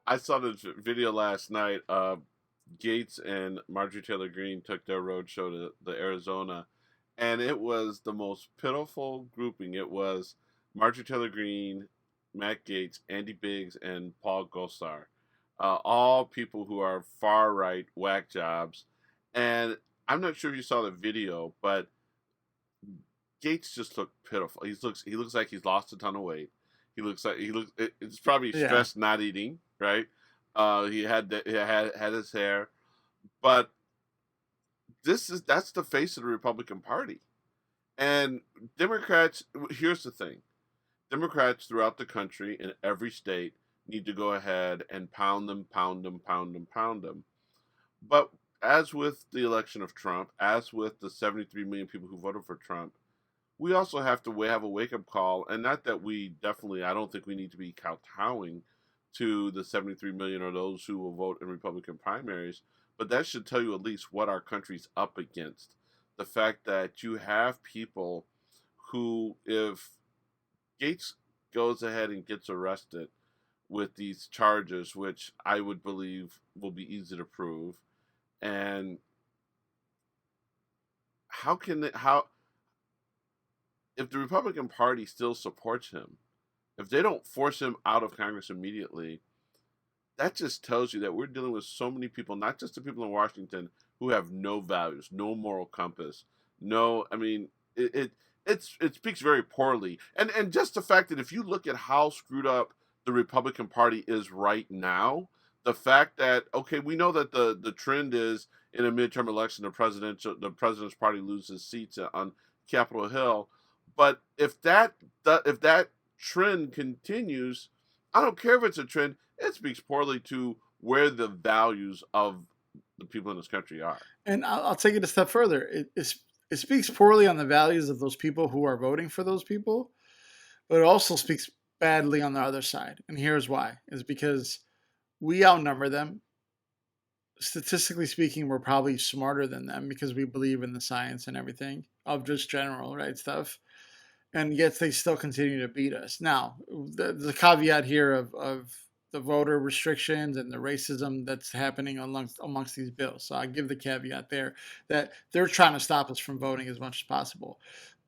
I saw this video last night. Gaetz and Marjorie Taylor Greene took their road show to the Arizona, and it was the most pitiful grouping. It was Marjorie Taylor Greene, Matt Gaetz, Andy Biggs, and Paul Gosar, all people who are far right whack jobs. And I'm not sure if you saw the video, but Gaetz just looked pitiful. He looks like he's lost a ton of weight. It's probably Yeah. stress not eating, right? He had his hair, but that's the face of the Republican Party. And Democrats, here's the thing: Democrats throughout the country in every state need to go ahead and pound them, pound them, pound them, pound them. But as with the election of Trump, as with the 73 million people who voted for Trump, we also have to have a wake up call. And not that I don't think we need to be kowtowing to the 73 million or those who will vote in Republican primaries, but that should tell you at least what our country's up against. The fact that you have people who, if Gaetz goes ahead and gets arrested with these charges, which I would believe will be easy to prove, and how if the Republican Party still supports him, if they don't force him out of Congress immediately, that just tells you that we're dealing with so many people, not just the people in Washington, who have no values, no moral compass, no. I mean, it speaks very poorly, and just the fact that if you look at how screwed up the Republican Party is right now, the fact that, okay, we know that the trend is in a midterm election the president's party loses seats on Capitol Hill, but if that trend continues, I don't care if it's a trend. It speaks poorly to where the values of the people in this country are. And I'll take it a step further. It speaks poorly on the values of those people who are voting for those people, but it also speaks badly on the other side. And here's why: is because we outnumber them. Statistically speaking, we're probably smarter than them because we believe in the science and everything of just general right stuff. And yet they still continue to beat us. Now, the caveat here of the voter restrictions and the racism that's happening amongst these bills. So I give the caveat there that they're trying to stop us from voting as much as possible.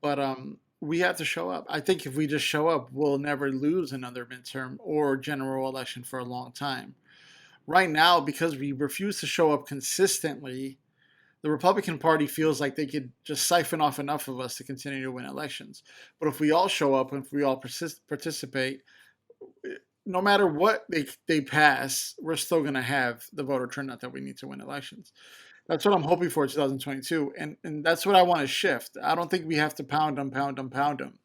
But we have to show up. I think if we just show up, we'll never lose another midterm or general election for a long time. Right now, because we refuse to show up consistently, the Republican Party feels like they could just siphon off enough of us to continue to win elections. But if we all show up and if we all participate, no matter what they pass, we're still going to have the voter turnout that we need to win elections. That's what I'm hoping for in 2022. And that's what I want to shift. I don't think we have to pound them, pound them, pound them.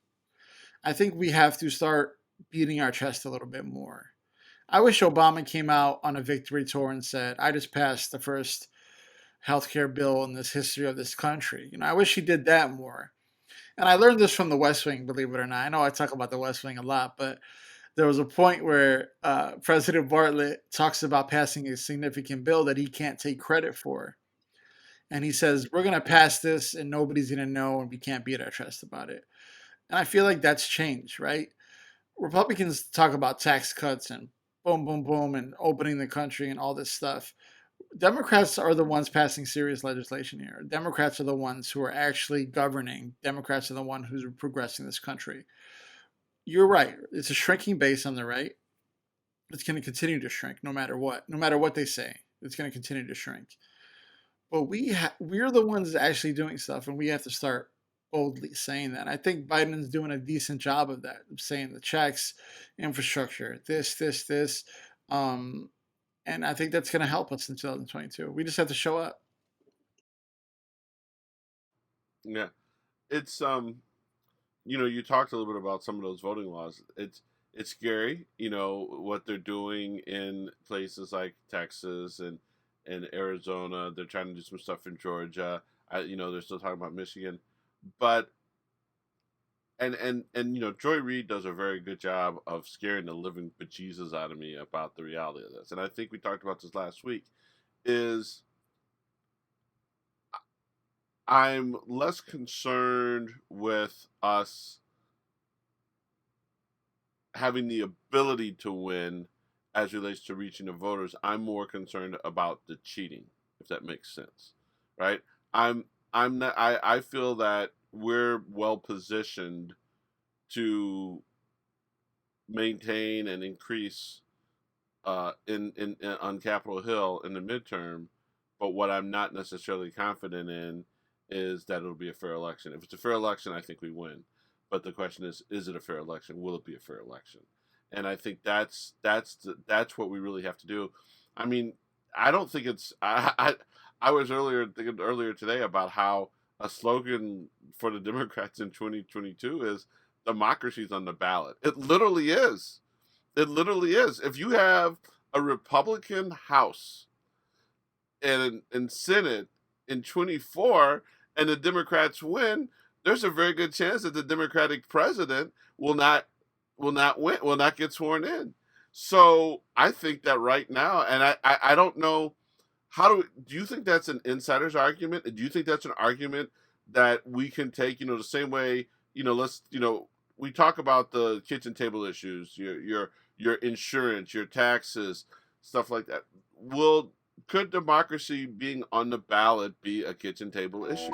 I think we have to start beating our chest a little bit more. I wish Obama came out on a victory tour and said, I just passed the first healthcare bill in this history of this country. I wish he did that more. And I learned this from the West Wing, believe it or not. I know I talk about the West Wing a lot, but there was a point where President Bartlett talks about passing a significant bill that he can't take credit for. And he says, we're going to pass this and nobody's going to know and we can't beat our chest about it. And I feel like that's changed, right? Republicans talk about tax cuts and boom, boom, boom, and opening the country and all this stuff. Democrats are the ones passing serious legislation here. Democrats are the ones who are actually governing. Democrats are the one who's progressing this country. You're right. It's a shrinking base on the right. It's going to continue to shrink no matter what. No matter what they say, it's going to continue to shrink. But we're the ones actually doing stuff, and we have to start boldly saying that. I think Biden's doing a decent job of that, of saying the checks, infrastructure, this. Um, and I think that's going to help us in 2022. We just have to show up. Yeah, it's you talked a little bit about some of those voting laws. It's scary, what they're doing in places like Texas and Arizona. They're trying to do some stuff in Georgia. They're still talking about Michigan, but Joy Reid does a very good job of scaring the living bejesus out of me about the reality of this. And I think we talked about this last week. Is I'm less concerned with us having the ability to win as relates to reaching the voters. I'm more concerned about the cheating, if that makes sense, right? I'm I'm not. I feel that we're well positioned to maintain and increase on Capitol Hill in the midterm, but what I'm not necessarily confident in is that it'll be a fair election. If it's a fair election, I think we win. But the question is it a fair election? Will it be a fair election? And I think that's what we really have to do. I mean, I don't think it's. I was thinking earlier today about how a slogan for the Democrats in 2022 is democracy's on the ballot. It literally is. It literally is. If you have a Republican House and Senate in 24 and the Democrats win, there's a very good chance that the Democratic president will not get sworn in. So I think that right now, and I don't know do you think that's an insider's argument? Do you think that's an argument that we can take, the same way, we talk about the kitchen table issues, your insurance, your taxes, stuff like that. Could democracy being on the ballot be a kitchen table issue?